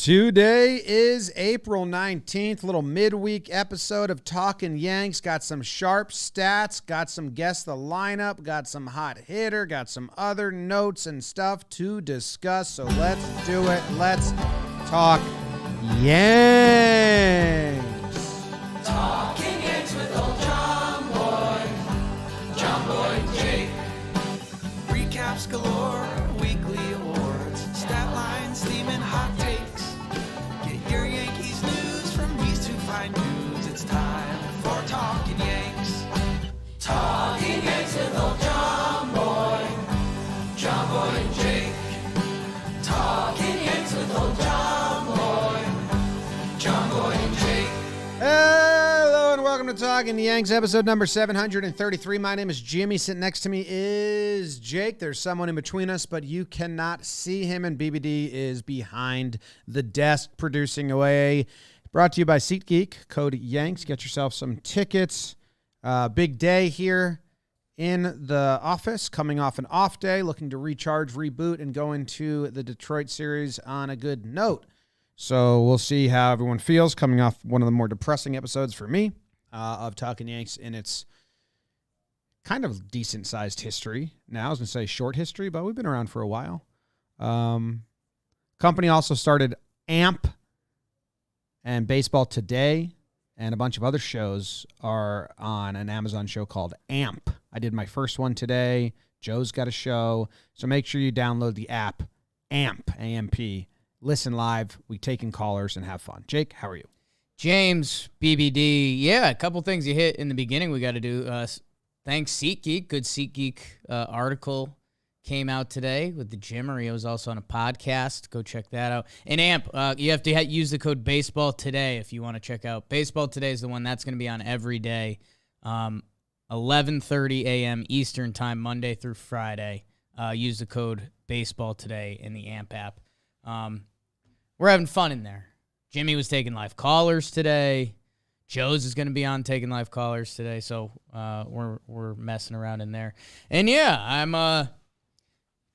Today is April 19th, little midweek episode of Talkin Yanks. Got some sharp stats, got some guess the lineup, got some hot hitter, got some other notes and stuff to discuss. So let's do it. Let's talk Yanks. Talking Yanks with old John Boy, Jake. Recaps galore, weekly awards, stat lines, theme, and hot takes. Get your Yankees news from these two fine dudes. It's time for Talkin Yanks. Talking Yanks with old John Boy and Jake. Talking Yanks with old John Boy and Jake. Hello and welcome to Talkin Yanks, episode number 733. My name is Jimmy. Sitting next to me is Jake. There's someone in between us, but you cannot see him, and BBD is behind the desk producing away. Brought to you by SeatGeek, code Yanks. Get yourself some tickets. Big day here in the office, coming off an off day, looking to recharge, reboot, and go into the Detroit series on a good note. So we'll see how everyone feels coming off one of the more depressing episodes for me of Talkin Yanks in its kind of decent-sized history. Now, I was going to say short history, but we've been around for a while. Company also started AMP and Baseball Today, and a bunch of other shows are on an Amazon show called AMP. I did my first one today. Joe's got a show. So make sure you download the app, AMP, A-M-P. Listen live. We take in callers and have fun. Jake, how are you? James, BBD. Yeah, a couple things you hit in the beginning we got to do. Thanks, SeatGeek. Good SeatGeek article came out today with the Jim. He was also on a podcast. Go check that out. And AMP, you have to use the code Baseball Today if you want to check out. Baseball Today is the one that's going to be on every day, 11:30 a.m. Eastern Time, Monday through Friday. Use the code Baseball Today in the AMP app. We're having fun in there. Jimmy was taking live callers today. Joe's is going to be on taking live callers today, so we're messing around in there. And yeah, I'm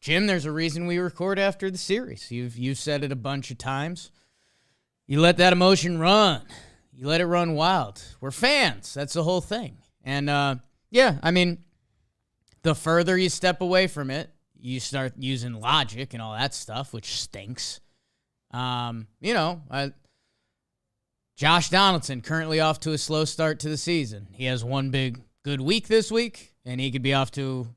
Jim. There's a reason we record after the series. You've said it a bunch of times. You let that emotion run. You let it run wild. We're fans. That's the whole thing. And yeah, I mean, the further you step away from it, you start using logic and all that stuff, which stinks. Josh Donaldson currently off to a slow start to the season. He has one big good week this week, and he could be off to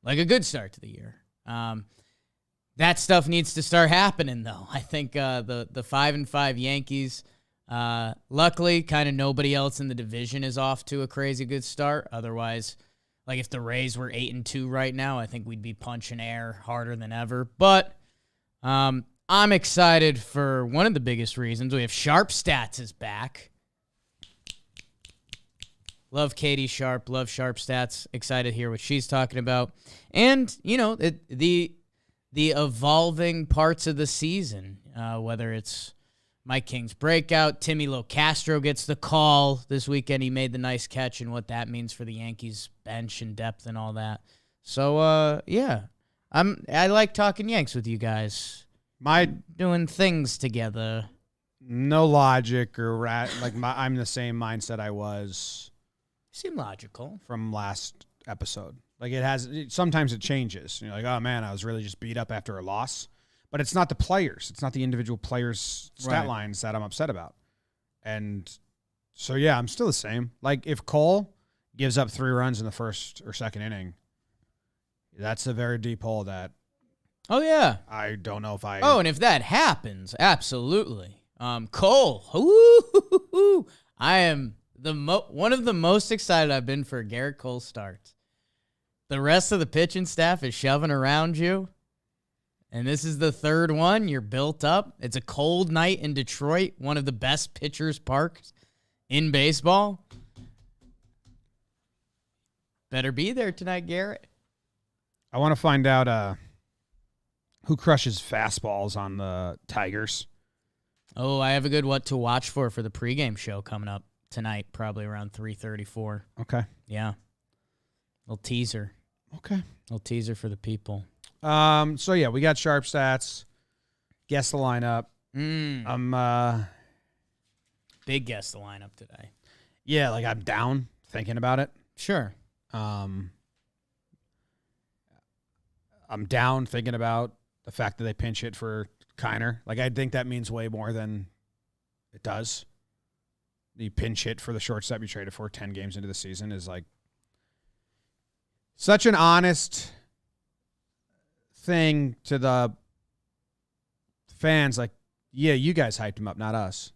like a good start to the year. That stuff needs to start happening, though. I think the 5-5 Yankees, luckily, kind of nobody else in the division is off to a crazy good start. Otherwise, like if the Rays were 8-2 right now, I think we'd be punching air harder than ever. But I'm excited for one of the biggest reasons. We have Sharp Stats is back. Love Katie Sharp. Love Sharp Stats. Excited to hear what she's talking about. And, the evolving parts of the season, whether it's Mike King's breakout, Timmy LoCastro gets the call this weekend. He made the nice catch and what that means for the Yankees bench and depth and all that. So, yeah, I like talking Yanks with you guys. Doing things together. No logic or I'm the same mindset I was. Seem logical from last episode. Like sometimes it changes. You're like, oh man, I was really just beat up after a loss. But it's not the players. It's not the individual players' stat lines that I'm upset about. And so yeah, I'm still the same. Like if Cole gives up 3 runs in the first or second inning, that's a very deep hole that. Oh, yeah. I don't know if I... Oh, and if that happens, absolutely. Cole, ooh, I am one of the most excited I've been for a Garrett Cole start. The rest of the pitching staff is shoving around you, and this is the third one. You're built up. It's a cold night in Detroit, one of the best pitchers' parks in baseball. Better be there tonight, Garrett. I want to find out... who crushes fastballs on the Tigers? Oh, I have a good what to watch for the pregame show coming up tonight, probably around 3:34. Okay. Yeah. Little teaser. Okay. Little teaser for the people. So, yeah, we got Sharp Stats. Guess the lineup. I'm Big guess the lineup today. yeah, like I'm down thinking about it. Sure. I'm down thinking about the fact that they pinch hit for Kiner. Like, I think that means way more than it does. The pinch hit for the shortstop you traded for 10 games into the season is like such an honest thing to the fans. Like, yeah, you guys hyped him up, not us.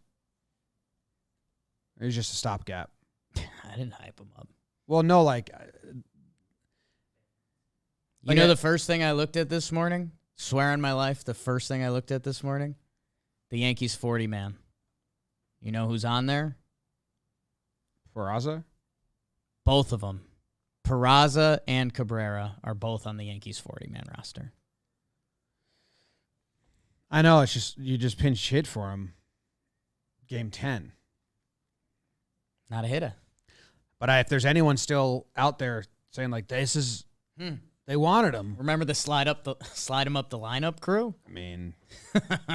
It was just a stopgap. I didn't hype him up. Well, no, like You know the first thing I looked at this morning? Swear on my life, the first thing I looked at this morning? The Yankees 40 man. You know who's on there? Peraza? Both of them. Peraza and Cabrera are both on the Yankees 40 man roster. I know, it's just you just pinch hit for him. Game 10. Not a hitter. But if there's anyone still out there saying like this is they wanted him. Remember the slide him up the lineup crew? I mean,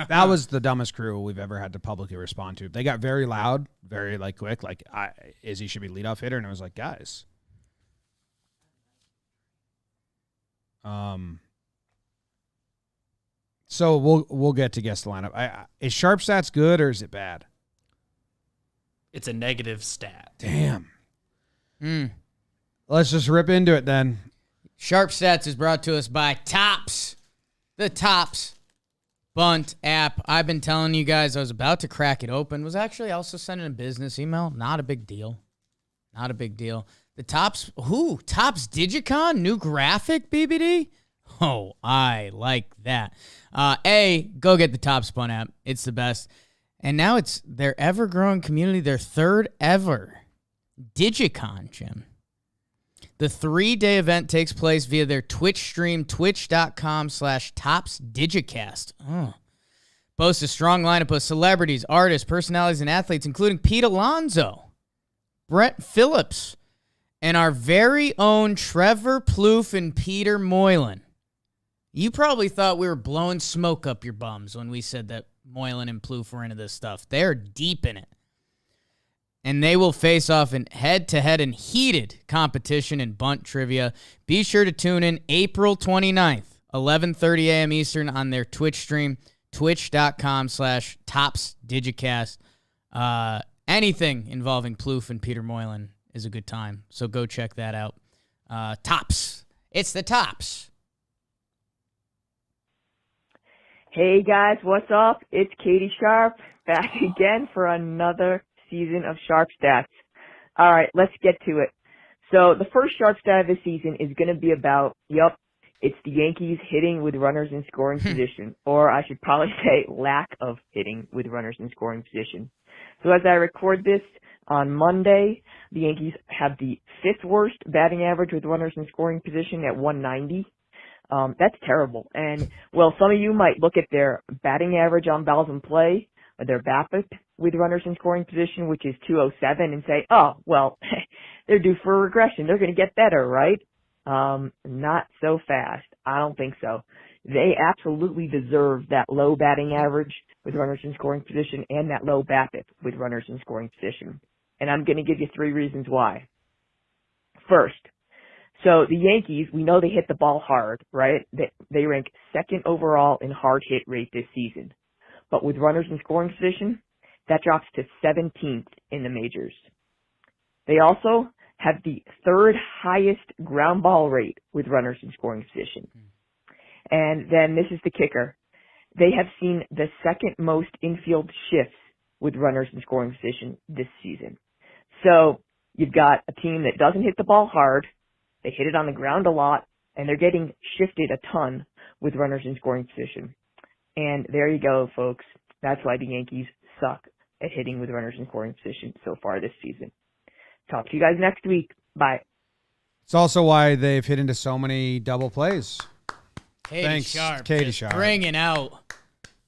that was the dumbest crew we've ever had to publicly respond to. They got very loud, very like quick, like Izzy should be leadoff hitter, and it was like, guys. So we'll get to guess the lineup. Is Sharp Stats good or is it bad? It's a negative stat. Damn. Let's just rip into it then. Sharp Stats is brought to us by Tops. The Tops Bunt app. I've been telling you guys I was about to crack it open. Was actually also sending a business email. Not a big deal. Not a big deal. The Tops, Tops Digicon? New graphic, BBD? Oh, I like that. Go get the Tops Bunt app. It's the best. And now it's their ever-growing community, their third ever Digicon, Jim. The 3-day event takes place via their Twitch stream, twitch.com/TopsDigicast. Boasts a strong lineup of celebrities, artists, personalities, and athletes, including Pete Alonso, Brett Phillips, and our very own Trevor Plouffe and Peter Moylan. You probably thought we were blowing smoke up your bums when we said that Moylan and Plouffe were into this stuff. They're deep in it. And they will face off in head-to-head and heated competition in bunt trivia. Be sure to tune in April 29th, 11:30 a.m. Eastern on their Twitch stream, twitch.com/TopsDigicast. Anything involving Plouffe and Peter Moylan is a good time, so go check that out. Tops. It's the Tops. Hey guys, what's up? It's Katie Sharp back again for another season of Sharp Stats. All right, let's get to it. So the first Sharp Stat of the season is going to be about, it's the Yankees hitting with runners in scoring position, or I should probably say lack of hitting with runners in scoring position. So as I record this on Monday, the Yankees have the 5th worst batting average with runners in scoring position at 190. That's terrible. And, well, some of you might look at their batting average on balls in play, or their BABIP with runners in scoring position, which is 207, and say, oh, well, they're due for a regression. They're going to get better, right? Not so fast. I don't think so. They absolutely deserve that low batting average with runners in scoring position and that low BABIP with runners in scoring position. And I'm going to give you 3 reasons why. First, so the Yankees, we know they hit the ball hard, right? They rank 2nd overall in hard hit rate this season. But with runners in scoring position, that drops to 17th in the majors. They also have the 3rd highest ground ball rate with runners in scoring position. And then this is the kicker. They have seen the 2nd most infield shifts with runners in scoring position this season. So you've got a team that doesn't hit the ball hard, they hit it on the ground a lot, and they're getting shifted a ton with runners in scoring position. And there you go, folks. That's why the Yankees suck at hitting with runners in scoring position so far this season. Talk to you guys next week. Bye. It's also why they've hit into so many double plays. Thanks, Katie Sharp. Bringing out.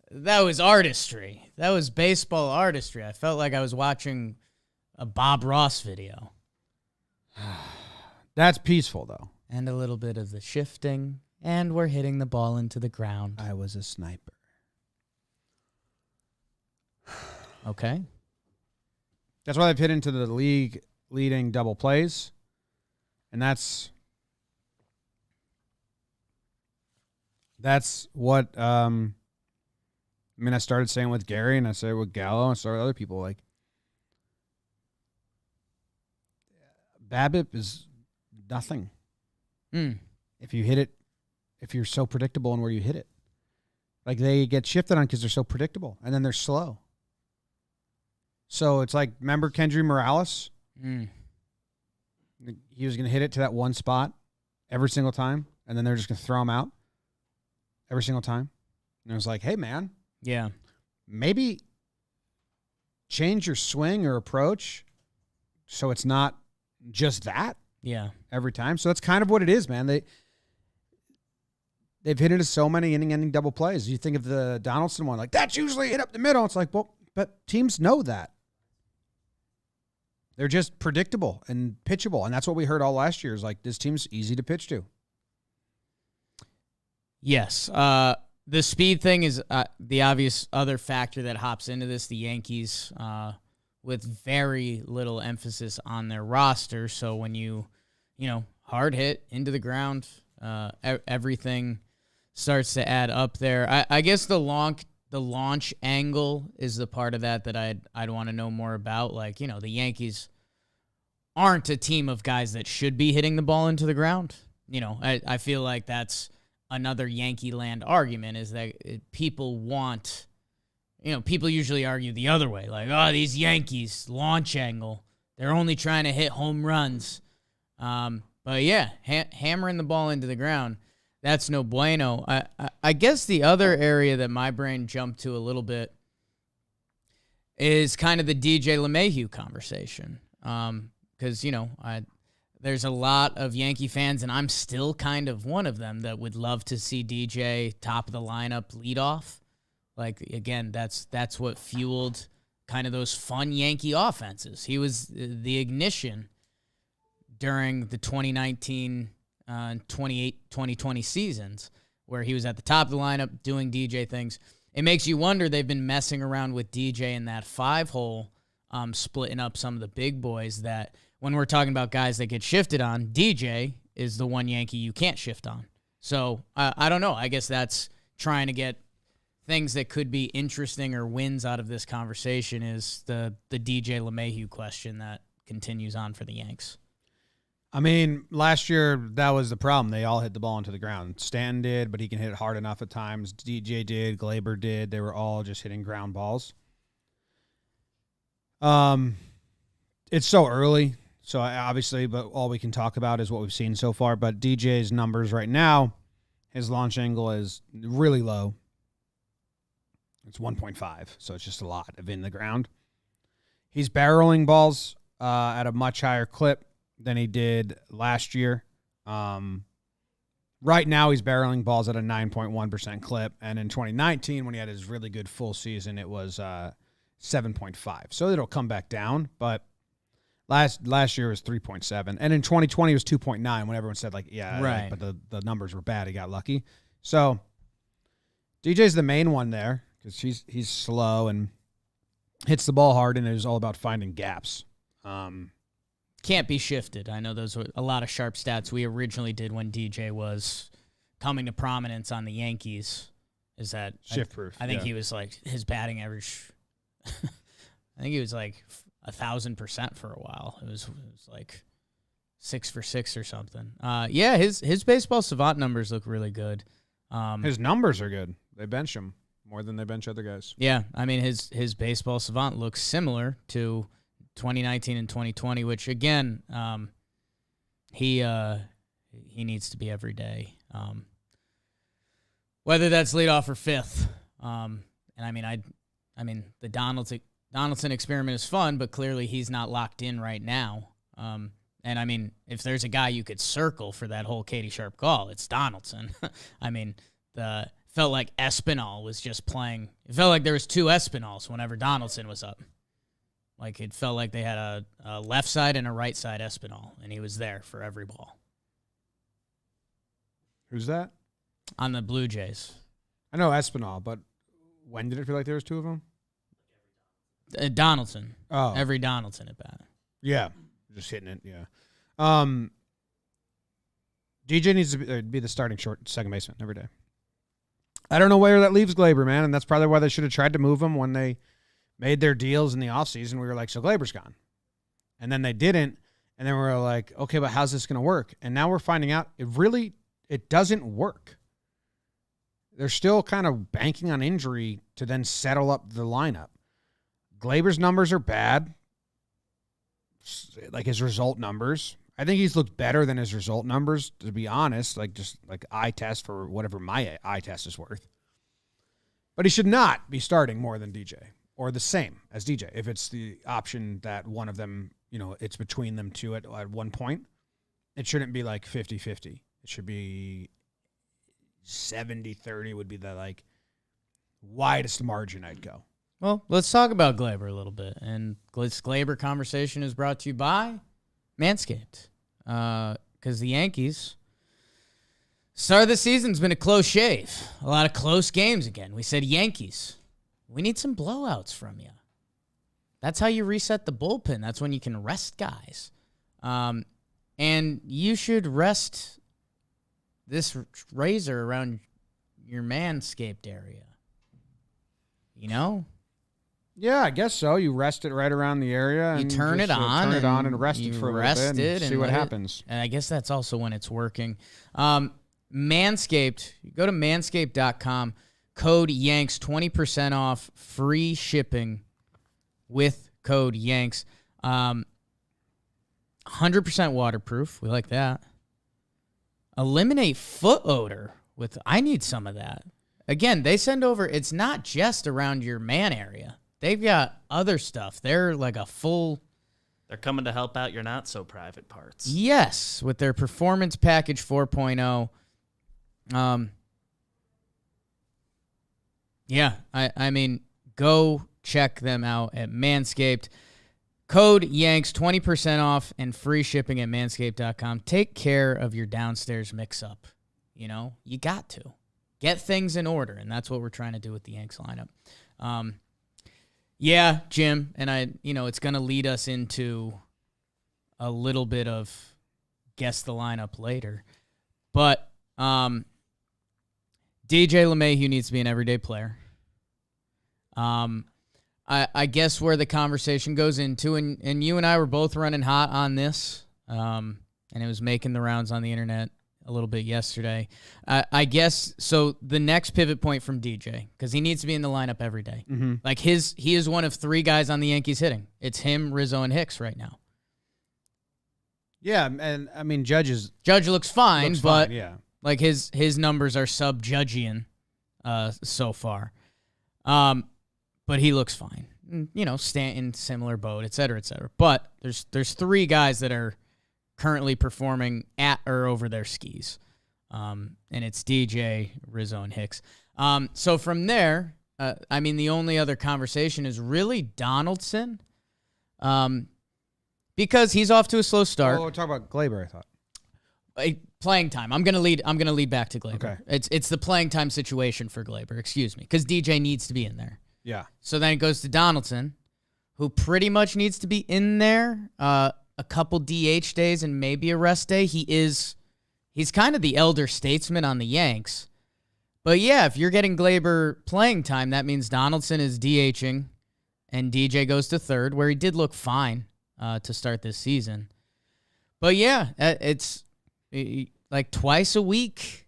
That was artistry. That was baseball artistry. I felt like I was watching a Bob Ross video. That's peaceful, though. And a little bit of the shifting. And we're hitting the ball into the ground. I was a sniper. Okay. That's why they've hit into the league leading double plays. And that's what I started saying with Gary, and I said with Gallo, and I started with other people. Like, BABIP is nothing. If you hit it, if you're so predictable in where you hit it. Like, they get shifted on because they're so predictable, and then they're slow. So it's like, remember Kendry Morales? He was going to hit it to that one spot every single time, and then they're just going to throw him out every single time. And I was like, hey, man. Yeah. Maybe change your swing or approach so it's not just that every time. So that's kind of what it is, man. They've hit into so many inning-ending double plays. You think of the Donaldson one, like, that's usually hit up the middle. It's like, well, but teams know that. They're just predictable and pitchable, and that's what we heard all last year is like, this team's easy to pitch to. Yes. The speed thing is the obvious other factor that hops into this. The Yankees, with very little emphasis on their roster, so when you hard hit into the ground, everything starts to add up there. I guess the launch angle is the part of that I'd want to know more about. Like, the Yankees aren't a team of guys that should be hitting the ball into the ground. I feel like that's another Yankee land argument, is that people want, people usually argue the other way. Like, oh, these Yankees launch angle, they're only trying to hit home runs. But yeah, hammering the ball into the ground, that's no bueno. I guess the other area that my brain jumped to a little bit is kind of the DJ LeMahieu conversation. Because, there's a lot of Yankee fans, and I'm still kind of one of them, that would love to see DJ top of the lineup leadoff. Like, again, that's what fueled kind of those fun Yankee offenses. He was the ignition during the 2019 2020 seasons, where he was at the top of the lineup doing DJ things. It makes you wonder, they've been messing around with DJ in that 5-hole, splitting up some of the big boys, that when we're talking about guys that get shifted on, DJ is the one Yankee you can't shift on. So I don't know. I guess that's trying to get things that could be interesting or wins out of this conversation, is the DJ LeMahieu question that continues on for the Yanks. I mean, last year, that was the problem. They all hit the ball into the ground. Stanton did, but he can hit it hard enough at times. DJ did. Glaber did. They were all just hitting ground balls. It's so early, so obviously, but all we can talk about is what we've seen so far. But DJ's numbers right now, his launch angle is really low. It's 1.5, so it's just a lot of in the ground. He's barreling balls at a much higher clip than he did last year. Right now, he's barreling balls at a 9.1% clip, and in 2019, when he had his really good full season, it was 7.5. So it'll come back down, but last year was 3.7, and in 2020 it was 2.9. When everyone said, like, yeah, right, but the numbers were bad, he got lucky. So DJ's the main one there, because he's slow and hits the ball hard, and it is all about finding gaps. Can't be shifted. I know those were a lot of sharp stats we originally did when DJ was coming to prominence on the Yankees. Is that shift proof? I think he was like, his batting average, I think he was like 1,000% for a while. It was like 6 for 6 or something. Yeah, his baseball savant numbers look really good. His numbers are good. They bench him more than they bench other guys. Yeah, I mean, his baseball savant looks similar to 2019 and 2020, which again, he needs to be every day. Whether that's leadoff or fifth. And I mean, the Donaldson experiment is fun, but clearly he's not locked in right now. And I mean, if there's a guy you could circle for that whole Katie Sharp call, it's Donaldson. I mean, felt like Espinal was just playing. It felt like there was two Espinals whenever Donaldson was up. Like, it felt like they had a left side and a right side Espinal, and he was there for every ball. Who's that? On the Blue Jays. I know Espinal, but when did it feel like there was two of them? Donaldson. Oh. Every Donaldson at bat. Yeah. Just hitting it, yeah. DJ needs to be the starting second baseman every day. I don't know where that leaves Glaber, man, and that's probably why they should have tried to move him when they made their deals in the offseason. We were like, so Glaber's gone. And then they didn't, and then we were like, okay, but how's this going to work? And now we're finding out it doesn't work. They're still kind of banking on injury to then settle up the lineup. Glaber's numbers are bad, like his result numbers. I think he's looked better than his result numbers, to be honest, just like eye test for whatever my eye test is worth. But he should not be starting more than DJ or the same as DJ. If it's the option that one of them, it's between them two at one point, it shouldn't be like 50-50. It should be 70-30 would be the widest margin I'd go. Well, let's talk about Glaber a little bit. And this Glaber conversation is brought to you by Manscaped. Because the Yankees, start of the season's been a close shave. A lot of close games again. We said Yankees, we need some blowouts from you. That's how you reset the bullpen. That's when you can rest guys. And you should rest this razor around your Manscaped area. Yeah, I guess so. You rest it right around the area. You and turn just, it on. Turn it on and rest it for a little bit and see what happens. And I guess that's also when it's working. Manscaped, you go to manscaped.com, code Yanks, 20% off, free shipping with code Yanks. 100% waterproof. We like that. Eliminate foot odor I need some of that. Again, they send over, it's not just around your man area. They've got other stuff. They're like a full... They're coming to help out your not-so-private parts. Yes, with their Performance Package 4.0. Yeah, I mean, go check them out at Manscaped. Code Yanks, 20% off and free shipping at manscaped.com. Take care of your downstairs mix-up. You got to. Get things in order, and that's what we're trying to do with the Yanks lineup. Yeah, Jim, and it's going to lead us into a little bit of guess the lineup later. But DJ LeMahieu needs to be an everyday player. I guess where the conversation goes into, and you and I were both running hot on this, and it was making the rounds on the internet a little bit yesterday. I guess, so the next pivot point from DJ, because he needs to be in the lineup every day. Mm-hmm. He is one of three guys on the Yankees hitting. It's him, Rizzo, and Hicks right now. Yeah, and I mean, Judge looks fine, but yeah. His numbers are sub-Judgian so far. But he looks fine. Stanton, similar boat, et cetera, et cetera. But there's three guys that are currently performing at or over their skis. And it's DJ, Rizzo, and Hicks. So from there, the only other conversation is really Donaldson. Because he's off to a slow start. Oh, we're talking about Glaber, I thought. Playing time. I'm gonna lead back to Glaber. Okay. It's the playing time situation for Glaber, excuse me. Because DJ needs to be in there. Yeah. So then it goes to Donaldson, who pretty much needs to be in there. A couple DH days and maybe a rest day. He's kind of the elder statesman on the Yanks. But yeah, if you're getting Glaber playing time, that means Donaldson is DHing and DJ goes to third, where he did look fine to start this season. But yeah, it's like twice a week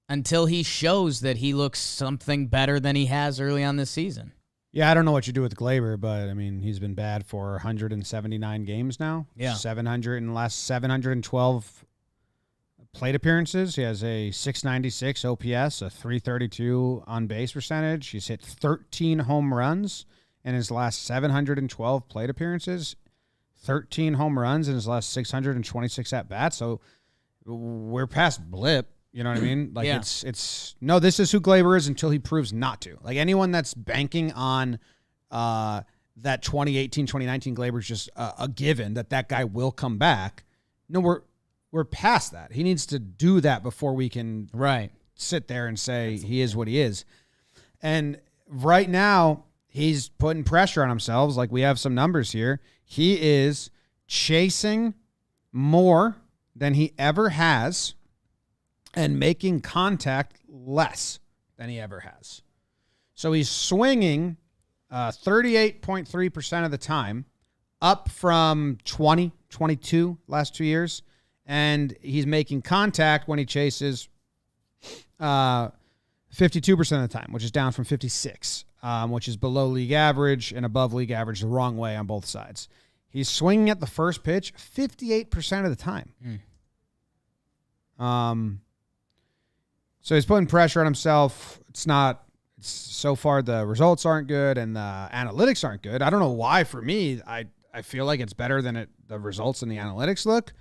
until he shows that he looks something better than he has early on this season. Yeah, I don't know what you do with Glaber, but I mean, he's been bad for 179 games now. Yeah. 712 plate appearances. He has a 696 OPS, a 332 on base percentage. He's hit 13 home runs in his last 712 plate appearances, 13 home runs in his last 626 at bats. So we're past blip. You know what I mean? Yeah. This is who Glaber is until he proves not to. Like anyone that's banking on that 2018, 2019 Glaber is just a given that guy will come back. No, we're past that. He needs to do that before we can sit there and say he is what he is. And right now, he's putting pressure on himself. Like we have some numbers here. He is chasing more than he ever has and making contact less than he ever has. So he's swinging 38.3% of the time, up from 22 last 2 years. And he's making contact when he chases 52% of the time, which is down from 56, which is below league average and above league average the wrong way on both sides. He's swinging at the first pitch 58% of the time. So he's putting pressure on himself. So far the results aren't good and the analytics aren't good. I don't know why. For me, I feel like it's better than the results in the analytics look.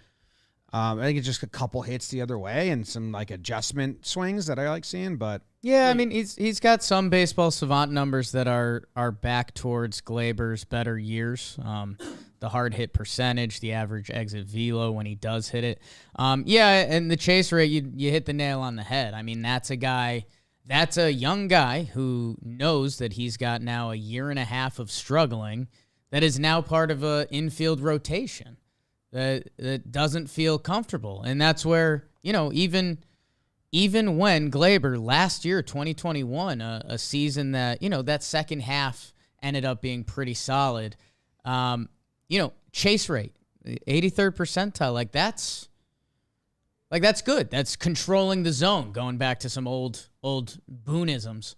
I think it's just a couple hits the other way and some like adjustment swings that I like seeing. But yeah, I mean he's got some baseball savant numbers that are back towards Gleyber's better years. The hard hit percentage, the average exit velo when he does hit it. Yeah, and the chase rate, you hit the nail on the head. I mean, that's a young guy who knows that he's got now a year and a half of struggling that is now part of a infield rotation that doesn't feel comfortable. And that's where, even when Gleyber last year, 2021, a season that, that second half ended up being pretty solid, chase rate, 83rd percentile, that's good. That's controlling the zone, going back to some old Booneisms.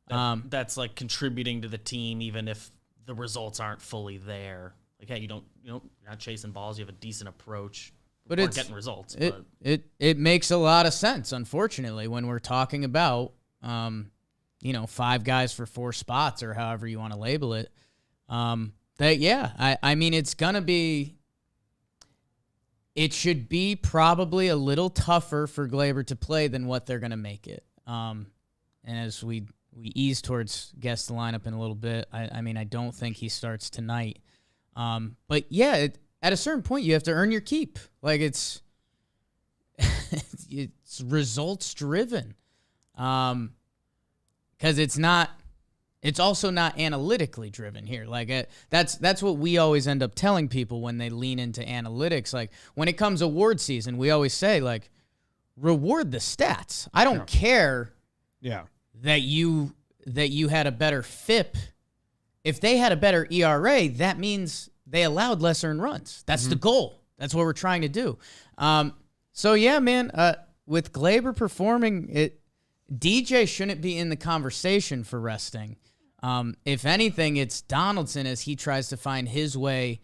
That's like contributing to the team, even if the results aren't fully there. Like, hey, you're not chasing balls. You have a decent approach. But it's getting results. It makes a lot of sense, unfortunately, when we're talking about, 5 guys for 4 spots or however you want to label it. I mean, it's going to be, it should be probably a little tougher for Gleyber to play than what they're going to make it. And as we ease towards guess the lineup in a little bit, I mean, I don't think he starts tonight. But yeah, at a certain point, you have to earn your keep. Like it's results driven. Cause it's also not analytically driven here. Like that's what we always end up telling people when they lean into analytics. Like when it comes award season, we always say like, reward the stats. I don't care. Yeah. That you had a better FIP. If they had a better ERA, that means they allowed less earned runs. That's the goal. That's what we're trying to do. So yeah, man, with Gleyber performing, DJ shouldn't be in the conversation for resting. If anything, it's Donaldson as he tries to find his way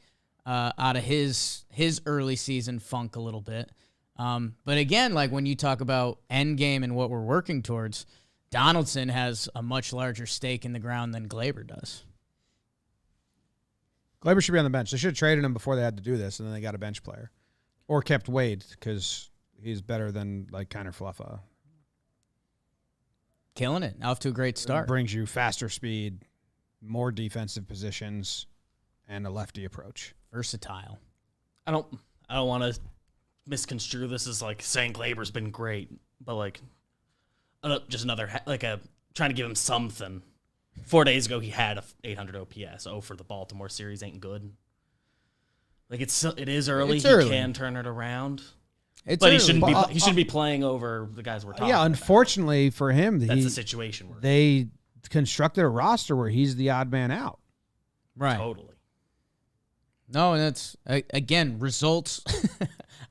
out of his early season funk a little bit. But again, like when you talk about end game and what we're working towards, Donaldson has a much larger stake in the ground than Gleyber does. Gleyber should be on the bench. They should have traded him before they had to do this, and then they got a bench player. Or kept Wade, because he's better than, like, Kiner Fluffa. Killing it. Off to a great start. It brings you faster speed, more defensive positions, and a lefty approach. Versatile. I don't want to misconstrue this as, like, saying Gleyber's been great, but, like, just another, trying to give him something. 4 days ago, he had a 800 OPS. For the Baltimore series ain't good. Like it is early. He can turn it around. But early. He shouldn't be playing over the guys we're talking about. Yeah, unfortunately for him, that's the situation. They constructed a roster where he's the odd man out. Right. Totally. No, and that's again results.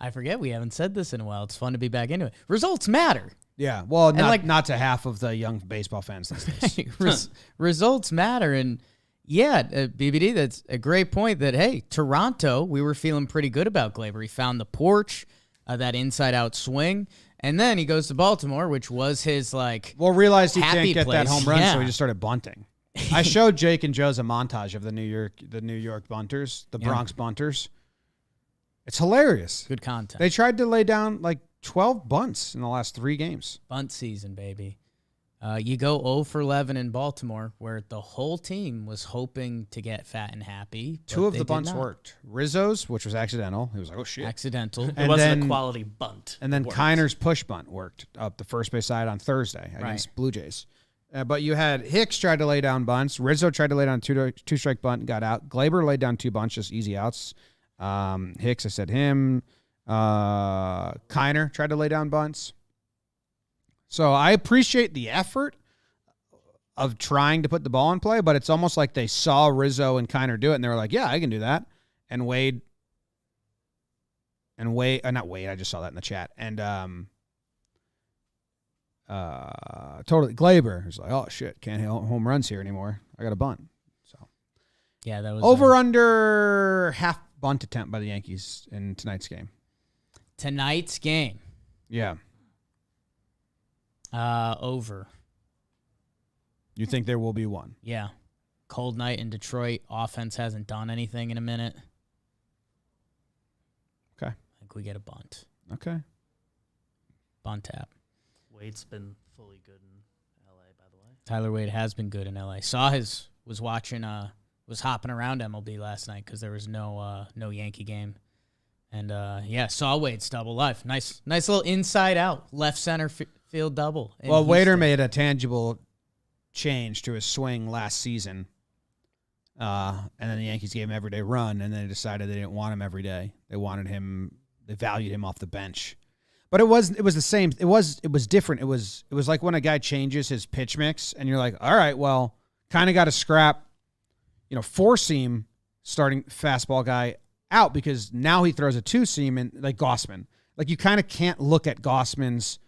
I forget we haven't said this in a while. It's fun to be back into it. Results matter. Yeah, well, not to half of the young baseball fans these days. Results matter, and yeah, BBD, that's a great point that, hey, Toronto, we were feeling pretty good about Gleyber. He found the porch, that inside-out swing, and then he goes to Baltimore, which was his, realized he can't get place. that home run, so he just started bunting. I showed Jake and Joe's a montage of the New York bunters, the Bronx bunters. It's hilarious. Good content. They tried to lay down, 12 bunts in the last 3 games. Bunt season, baby. You go 0 for 11 in Baltimore, where the whole team was hoping to get fat and happy. 2 of the bunts worked. Rizzo's, which was accidental. He was like, oh, shit. Accidental. It wasn't a quality bunt. And then Kiner's push bunt worked up the first base side on Thursday against Blue Jays. But you had Hicks tried to lay down bunts. Rizzo tried to lay down a two-strike bunt and got out. Glaber laid down 2 bunts, just easy outs. Hicks, I said him. Kiner tried to lay down bunts. So I appreciate the effort of trying to put the ball in play, but it's almost like they saw Rizzo and Kiner do it, and they were like, yeah, I can do that. And not Wade, I just saw that in the chat. And totally Glaber was like, oh, shit, can't hit home runs here anymore. I got a bunt. So Yeah, that was over under half bunt attempt by the Yankees in tonight's game. tonight's game. Yeah. Over. You think there will be one? Yeah. Cold night in Detroit. Offense hasn't done anything in a minute. Okay. I think we get a bunt. Okay. Bunt tap. Wade's been fully good in LA, by the way. Tyler Wade has been good in LA. Was hopping around MLB last night because there was no Yankee game. And saw Wade's double live. Nice little inside out left center field double. Well, Wader made a tangible change to his swing last season. And then the Yankees gave him everyday run, and then they decided they didn't want him every day. They valued him off the bench. But it was the same. It was different. It was like when a guy changes his pitch mix, and you're like, all right, well, kind of got to scrap, four seam starting fastball guy out because now he throws a two seam and like Gossman. Like you kind of can't look at Gossman's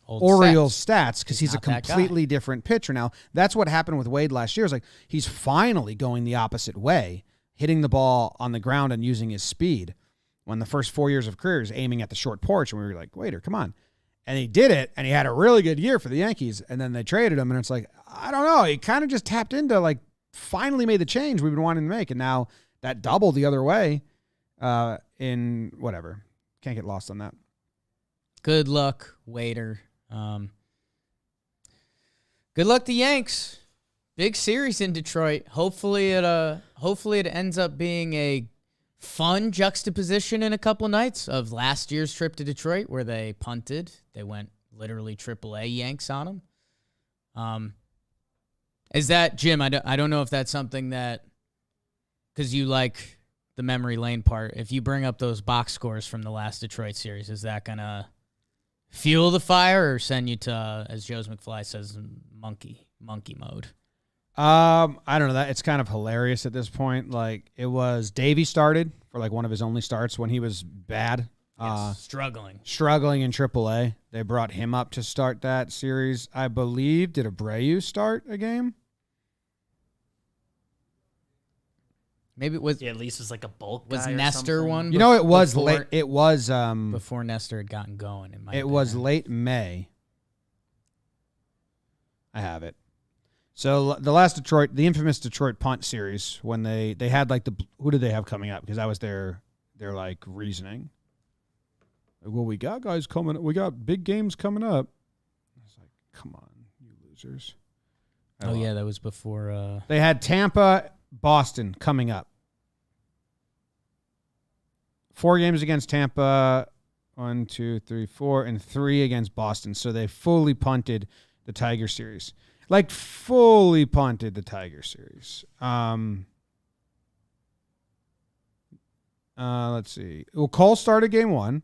Orioles stats because he's a completely different pitcher now. That's what happened with Wade last year. It's like he's finally going the opposite way, hitting the ball on the ground and using his speed. When the first 4 years of career is aiming at the short porch, and we were like, Wader, come on. And he did it, and he had a really good year for the Yankees, and then they traded him, and it's like, I don't know. He kind of just tapped into, like, finally made the change we've been wanting to make, and now that doubled the other way in whatever. Can't get lost on that. Good luck, Wader. Good luck to Yanks. Big series in Detroit. Hopefully it ends up being a fun juxtaposition in a couple nights of last year's trip to Detroit where they punted. They went literally AAA Yanks on them. Is that, Jim, I don't know if that's something that, because you like the memory lane part, if you bring up those box scores from the last Detroit series, is that going to fuel the fire or send you to, as Joe's McFly says, monkey mode? I don't know that it's kind of hilarious at this point. Like it was Davey started for like one of his only starts when he was bad, struggling in AAA. They brought him up to start that series. I believe did Abreu start a game? Maybe it was. Yeah, at least it's like a bulk. Was guy or Nestor something. one? It was before, late. It was before Nestor had gotten going. It was late May. I have it. So the last the infamous Detroit punt series, when they had like who did they have coming up? Because that was their like reasoning. Well, we got guys coming. We got big games coming up. I was like, come on, you losers. Oh yeah, that was before. They had Tampa, Boston coming up. 4 games against Tampa, 1, 2, 3, 4, and 3 against Boston. So they fully punted the Tiger series. Like fully punted the Tiger series. Let's see. Well, Cole started game 1.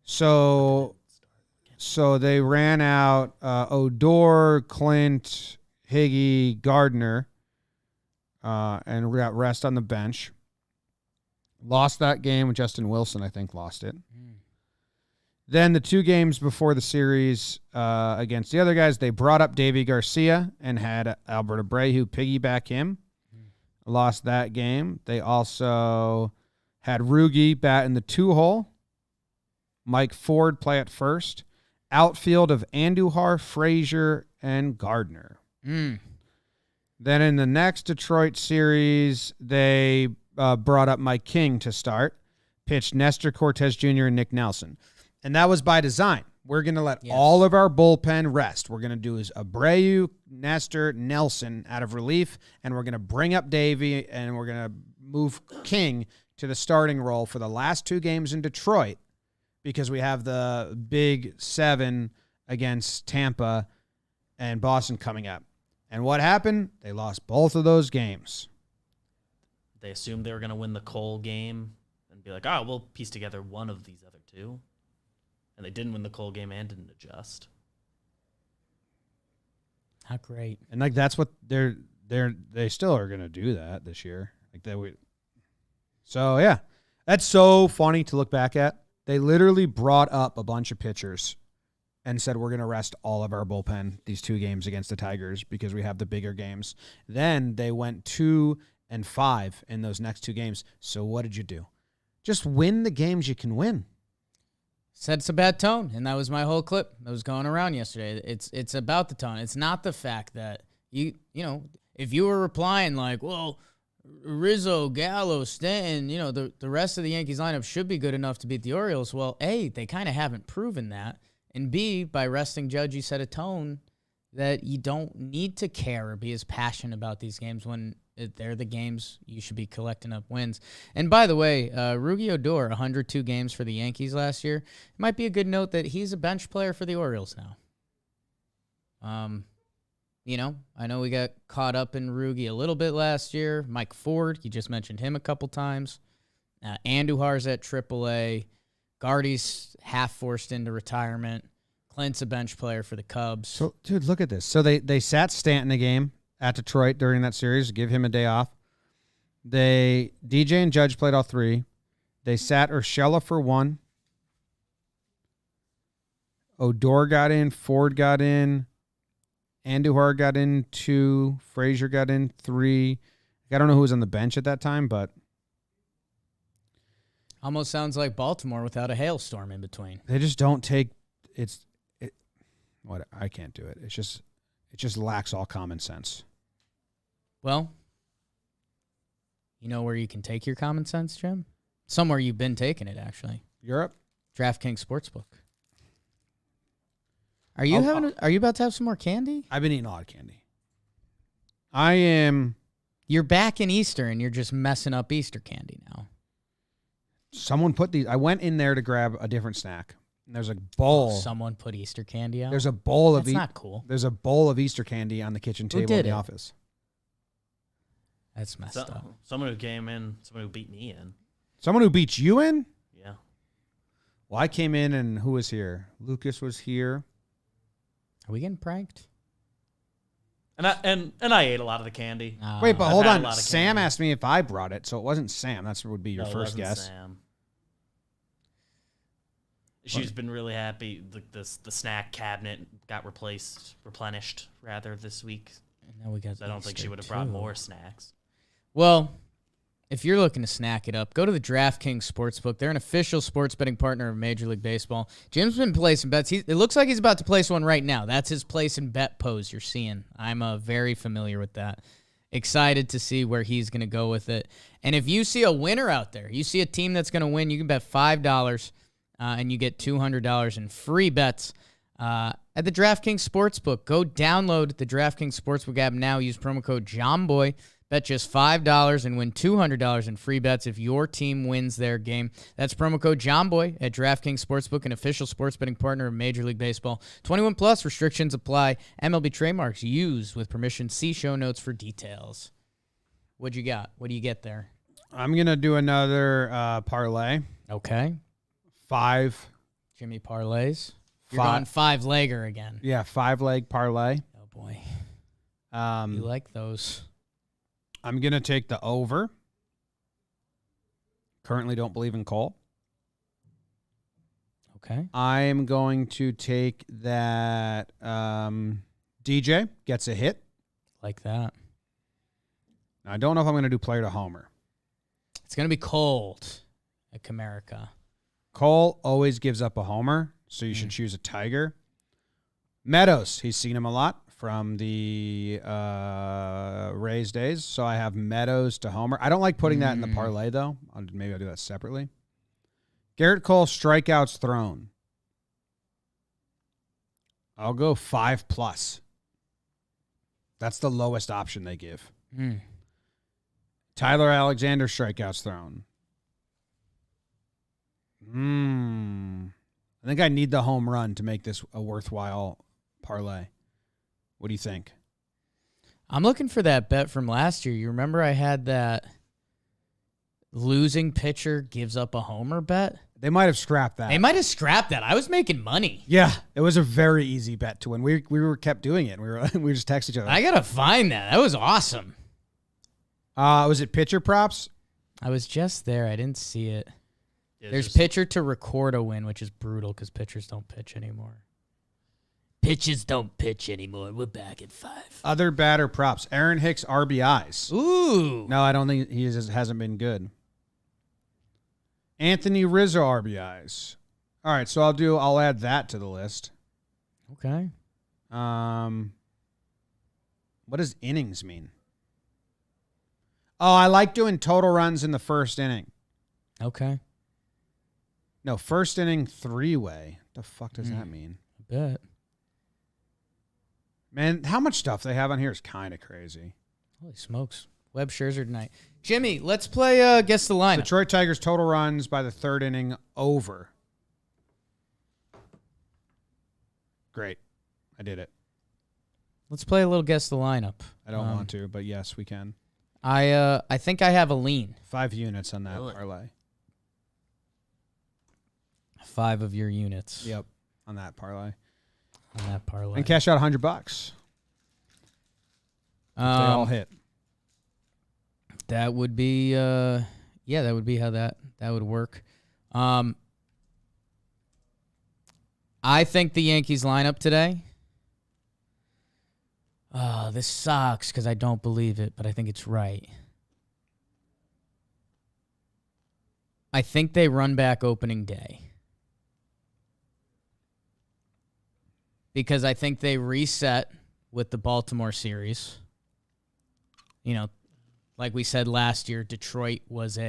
So they ran out Odor, Clint, Higgy, Gardner, and we got rest on the bench. Lost that game with Justin Wilson, I think, lost it. Then the 2 games before the series against the other guys, they brought up Davy Garcia and had Albert Abreu piggyback him. Lost that game. They also had Rugi bat in the 2-hole. Mike Ford play at first. Outfield of Andujar, Frazier, and Gardner. Then in the next Detroit series, they brought up Mike King to start. Pitched Nestor Cortez Jr. and Nick Nelson. And that was by design. We're going to let all of our bullpen rest. We're going to do is Abreu, Nestor, Nelson out of relief, and we're going to bring up Davey, and we're going to move King to the starting role for the last 2 games in Detroit because we have the big 7 against Tampa and Boston coming up. And what happened? They lost both of those games. They assumed they were going to win the Cole game and be like, oh, we'll piece together one of these other two. And they didn't win the Cole game and didn't adjust. Not great. And like that's what they still are going to do that this year. Like that we. So yeah, that's so funny to look back at. They literally brought up a bunch of pitchers and said we're going to rest all of our bullpen these 2 games against the Tigers because we have the bigger games. Then they went 2-5 in those next 2 games. So what did you do? Just win the games you can win. Sets a bad tone, and that was my whole clip that was going around yesterday. It's about the tone. It's not the fact that you know, if you were replying like, well, Rizzo, Gallo, Stanton, you know, the rest of the Yankees lineup should be good enough to beat the Orioles. Well, A, they kind of haven't proven that. And B, by resting Judge, you set a tone that you don't need to care or be as passionate about these games when they're the games you should be collecting up wins. And by the way, Rugi Odor, 102 games for the Yankees last year. It might be a good note that he's a bench player for the Orioles now. You know, I know we got caught up in Rugi a little bit last year. Mike Ford, you just mentioned him a couple times. Andujar's at AAA. Gardy's half forced into retirement. Clint's a bench player for the Cubs. So, dude, look at this. So they sat Stanton a game at Detroit during that series to give him a day off. DJ and Judge played all 3. They sat Urshela for 1. Odor got in. Ford got in. Andujar got in 2. Frazier got in 3. I don't know who was on the bench at that time, but almost sounds like Baltimore without a hailstorm in between. they just don't take what I can't do it. It just lacks all common sense. Well, you know where you can take your common sense, Jim? Somewhere you've been taking it, actually. Europe? DraftKings Sportsbook. Are you about to have some more candy? I've been eating a lot of candy. I am. You're back in Easter and you're just messing up Easter candy now. Someone put these. I went in there to grab a different snack. And there's a bowl. Someone put Easter candy out. There's a bowl That's not cool. There's a bowl of Easter candy on the kitchen table in the office. That's messed up. Someone who came in, someone who beat me in. Someone who beat you in? Yeah. Well, I came in and who was here? Lucas was here. Are we getting pranked? And I ate a lot of the candy. Wait, but I've hold had on. a lot of Sam candy. asked me if I brought it, so it wasn't Sam. That's what would be your No, it first wasn't guess. Sam. She's been really happy. The snack cabinet got replenished rather this week. And now we got. So I don't think she would have brought more snacks. Well, if you're looking to snack it up, go to the DraftKings Sportsbook. They're an official sports betting partner of Major League Baseball. Jim's been placing bets. It looks like he's about to place one right now. That's his place and bet pose you're seeing. I'm very familiar with that. Excited to see where he's going to go with it. And if you see a winner out there, you see a team that's going to win, you can bet $5 and you get $200 in free bets at the DraftKings Sportsbook. Go download the DraftKings Sportsbook app now. Use promo code JOHNBOY. Bet just $5 and win $200 in free bets if your team wins their game. That's promo code JOHNBOY at DraftKings Sportsbook, an official sports betting partner of Major League Baseball. 21 plus restrictions apply. MLB trademarks used with permission. See show notes for details. What you got? What do you get there? I'm going to do another parlay. Okay. 5. Jimmy parlays. You're going 5-legger again. Yeah, 5-leg parlay. Oh, boy. You like those. I'm going to take the over. Currently don't believe in Cole. Okay. I am going to take that DJ gets a hit. Like that. Now, I don't know if I'm going to do player to homer. It's going to be cold at Comerica. Cole always gives up a homer, so you should choose a Tiger. Meadows, he's seen him a lot from the Rays days, so I have Meadows to homer. I don't like putting that in the parlay, though. Maybe I'll do that separately. Garrett Cole, strikeouts thrown. I'll go 5+. That's the lowest option they give. Tyler Alexander, strikeouts thrown. I think I need the home run to make this a worthwhile parlay. What do you think? I'm looking for that bet from last year. You remember I had that losing pitcher gives up a homer bet? They might have scrapped that. They might have scrapped that. I was making money. Yeah, it was a very easy bet to win. We were kept doing it. We just text each other. I got to find that. That was awesome. Was it pitcher props? I was just there. I didn't see it. Yeah, There's just- pitcher to record a win, which is brutal because pitchers don't pitch anymore. Pitchers don't pitch anymore. We're back at 5. Other batter props. Aaron Hicks RBIs. Ooh. No, I don't think hasn't been good. Anthony Rizzo RBIs. All right, so I'll add that to the list. Okay. What does innings mean? Oh, I like doing total runs in the first inning. Okay. No, first inning 3-way. The fuck does that mean? I bet. Man, how much stuff they have on here is kind of crazy. Holy smokes. Webb Scherzer tonight. Jimmy, let's play Guess the Lineup. Detroit Tigers total runs by the third inning over. Great. I did it. Let's play a little Guess the Lineup. I don't want to, but yes, we can. I think I have a lean. 5 units on that Really? parlay. 5 of your units. Yep, on that parlay. On that parlay. And cash out $100. They all hit. That would be that would be how that would work. I think the Yankees lineup today. This sucks because I don't believe it, but I think it's right. I think they run back opening day. Because I think they reset with the Baltimore series. You know, like we said last year, Detroit last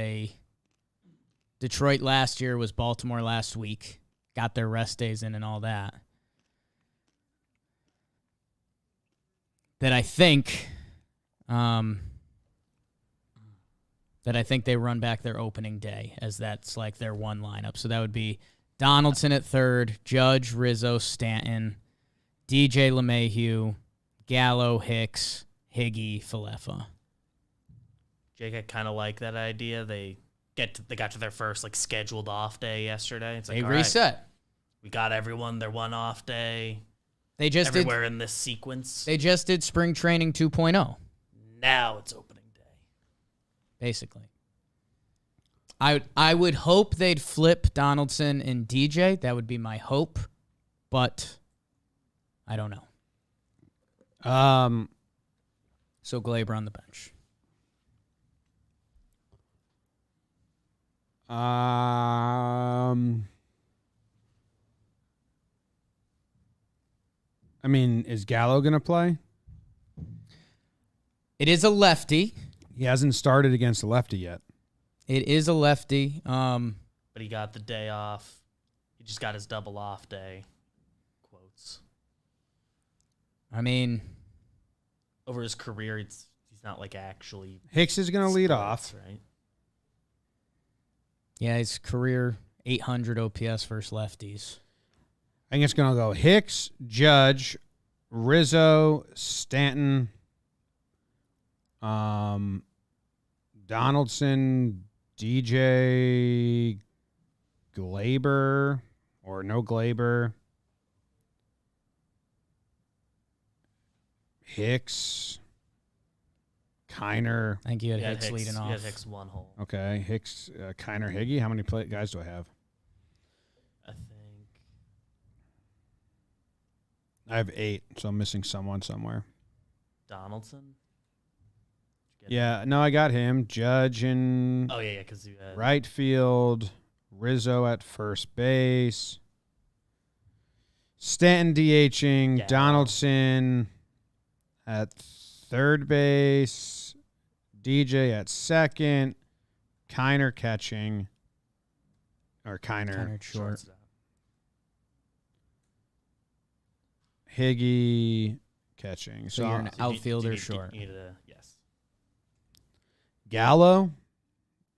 year was Baltimore last week. Got their rest days in and all that. That I think they run back their opening day as that's like their one lineup. So that would be Donaldson at third, Judge, Rizzo, Stanton, DJ LeMahieu, Gallo, Hicks, Higgy, Falefa. Jake, I kind of like that idea. They got to their first like scheduled off day yesterday. It's like They all right, reset. we got everyone their one off day. They just Everywhere in this sequence. They just did spring training 2.0, Now it's opening day. basically. I would hope they'd flip Donaldson and DJ. That would be my hope, but I don't know. So Glaber on the bench. I mean, is Gallo going to play? It is a lefty. He hasn't started against a lefty yet. It is a lefty. But he got the day off. He just got his double off day. Quotes. I mean, Over his career, he's not like actually. Hicks is going to lead off. Right. yeah, his career 800 OPS versus lefties. I think it's going to go Hicks, Judge, Rizzo, Stanton, Donaldson, DJ, Glaber, or no Glaber, Hicks, Kiner. I think you had Yeah, Hicks leading You off. had Hicks one hole. Okay, Hicks, Kiner, Higgy. How many guys do I have? I think. I have 8, so I'm missing someone somewhere. Donaldson. Did you get Yeah, no, I got him. Judge in that? Oh yeah, because you had. right field, Rizzo at first base, Stanton DHing, Yeah. Donaldson at third base, DJ at second, Kiner catching, or Kiner, Kiner short. Shortstop. Higgy catching. So So you're an outfielder Do you short. need a, yes. Gallo,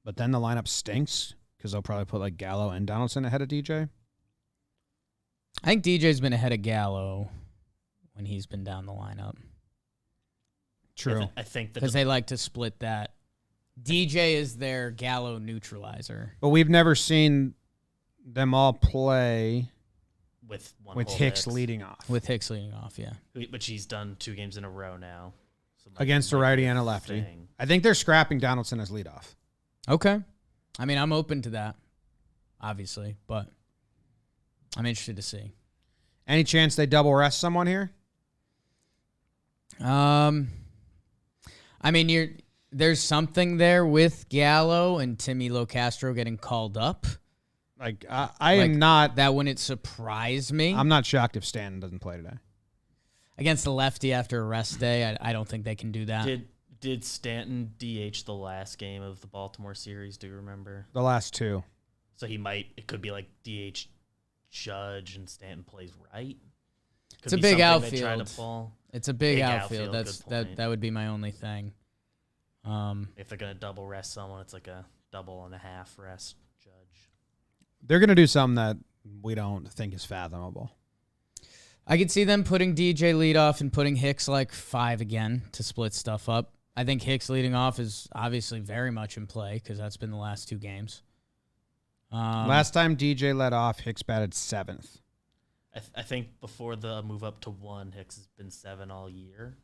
but then the lineup stinks because they'll probably put like Gallo and Donaldson ahead of DJ. I think DJ's been ahead of Gallo when he's been down the lineup. True. I think Because they like to split that. DJ is their Gallo neutralizer. But we've never seen them all play with Hicks leading off. With Hicks leading off, yeah. But she's done 2 games in a row now. So Against a righty and a lefty. I think they're scrapping Donaldson as leadoff. Okay. I mean, I'm open to that, obviously, but I'm interested to see. Any chance they double rest someone here? I mean, there's something there with Gallo and Timmy LoCastro getting called up. Like, I am not. That wouldn't surprise me. I'm not shocked if Stanton doesn't play today. Against the lefty after a rest day, I don't think they can do that. Did Stanton DH the last game of the Baltimore series? Do you remember? The last 2. So it could be like DH Judge and Stanton plays right. It's a big outfield. It's a big outfield. outfield. That would be my only thing. If they're gonna double rest someone, it's like a double-and-a-half rest Judge. They're gonna do something that we don't think is fathomable. I could see them putting DJ lead off and putting Hicks like 5 again to split stuff up. I think Hicks leading off is obviously very much in play because that's been the last 2 games. Last time DJ led off, Hicks batted 7th. I think before the move up to 1, Hicks has been 7 all year.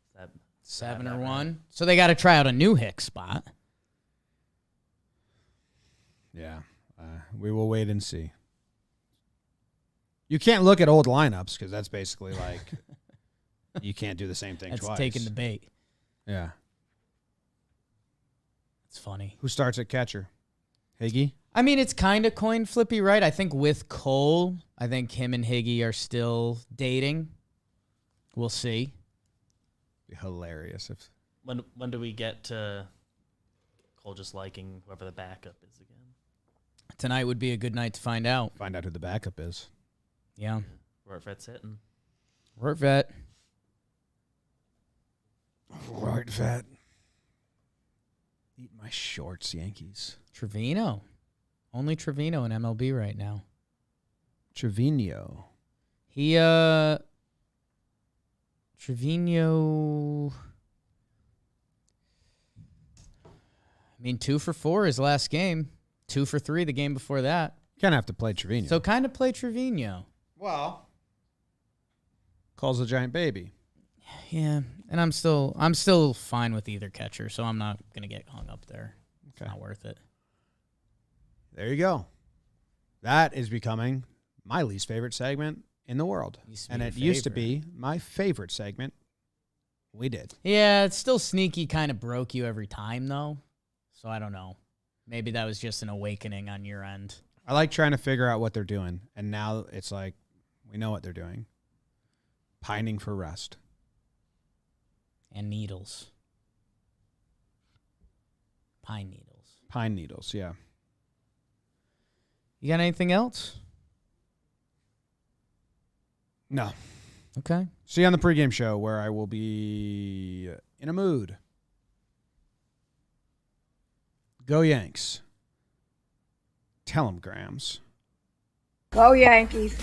Is that 7 or 1? So they got to try out a new Hicks spot. Yeah, we will wait and see. You can't look at old lineups because that's basically like you can't do the same thing That's twice. taking the bait. Yeah. It's funny. Who starts at catcher? Higgy? I mean, it's kind of coin flippy, right? I think with Cole, I think him and Higgy are still dating. We'll see. Be hilarious if. When do we get to Cole just liking whoever the backup is again? Tonight would be a good night to find out. Find out who the backup is. Yeah. Rortvet's hitting. Rortvet. Rortvet. Eat my shorts, Yankees. Trevino. Only Trevino in MLB right now. Trevino. Trevino. I mean, 2 for 4 his last game. 2 for 3 the game before that. Kind of have to play Trevino. So kind of play Trevino. Well, calls a giant baby. Yeah, and I'm still fine with either catcher, so I'm not gonna get hung up there. It's not worth it. There you go. That is becoming my least favorite segment in the world, and it used to be my favorite segment. We did. Yeah, it's still sneaky. Kind of broke you every time though, so I don't know. Maybe that was just an awakening on your end. I like trying to figure out what they're doing, and now it's like we know what they're doing. Pining for rest. And needles. Pine needles. Pine needles, yeah. You got anything else? No. Okay. See you on the pregame show where I will be in a mood. Go Yanks. Tell 'em, Grams. Go Yankees.